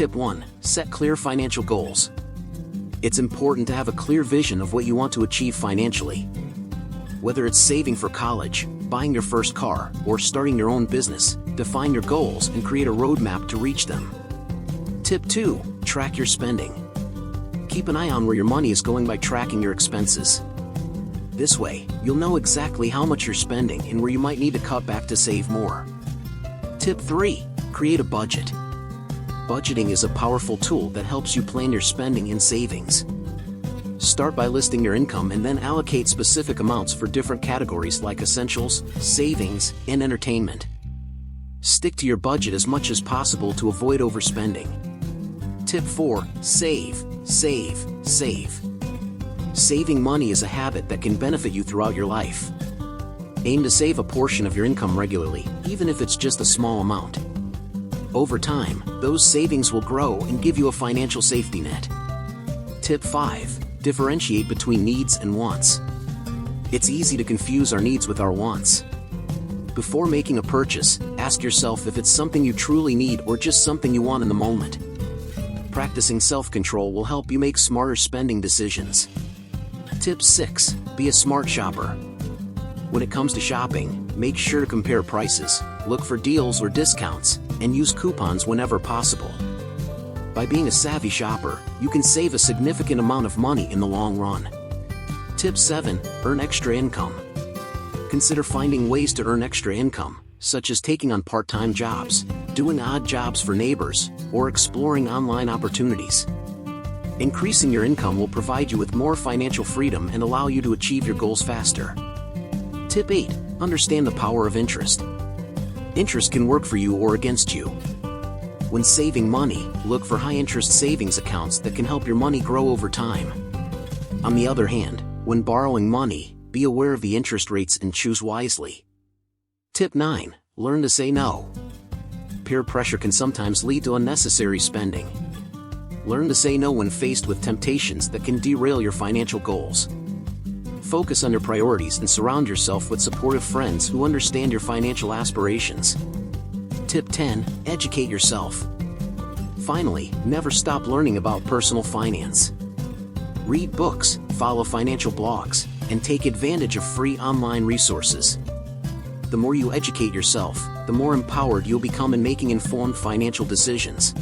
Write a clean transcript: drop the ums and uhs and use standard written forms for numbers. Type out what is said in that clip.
Tip 1. Set clear financial goals. It's important to have a clear vision of what you want to achieve financially. Whether it's saving for college, buying your first car, or starting your own business, define your goals and create a roadmap to reach them. Tip 2. Track your spending. Keep an eye on where your money is going by tracking your expenses. This way, you'll know exactly how much you're spending and where you might need to cut back to save more. Tip 3. Create a budget. Budgeting is a powerful tool that helps you plan your spending and savings. Start by listing your income and then allocate specific amounts for different categories like essentials, savings, and entertainment. Stick to your budget as much as possible to avoid overspending. Tip 4. Save, save, save. Saving money is a habit that can benefit you throughout your life. Aim to save a portion of your income regularly, even if it's just a small amount. Over time, those savings will grow and give you a financial safety net. Tip 5. Differentiate between needs and wants. It's easy to confuse our needs with our wants. Before making a purchase, ask yourself if it's something you truly need or just something you want in the moment. Practicing self-control will help you make smarter spending decisions. Tip 6. Be a smart shopper. When it comes to shopping, make sure to compare prices, look for deals or discounts, and use coupons whenever possible. By being a savvy shopper, you can save a significant amount of money in the long run. Tip 7. Earn extra income. Consider finding ways to earn extra income, such as taking on part-time jobs, doing odd jobs for neighbors, or exploring online opportunities. Increasing your income will provide you with more financial freedom and allow you to achieve your goals faster. Tip 8. Understand the power of interest. Interest can work for you or against you. When saving money, look for high-interest savings accounts that can help your money grow over time. On the other hand, when borrowing money, be aware of the interest rates and choose wisely. Tip 9. Learn to say no. Peer pressure can sometimes lead to unnecessary spending. Learn to say no when faced with temptations that can derail your financial goals. Focus on your priorities and surround yourself with supportive friends who understand your financial aspirations. Tip 10. Educate yourself. Finally, never stop learning about personal finance. Read books, follow financial blogs, and take advantage of free online resources. The more you educate yourself, the more empowered you'll become in making informed financial decisions.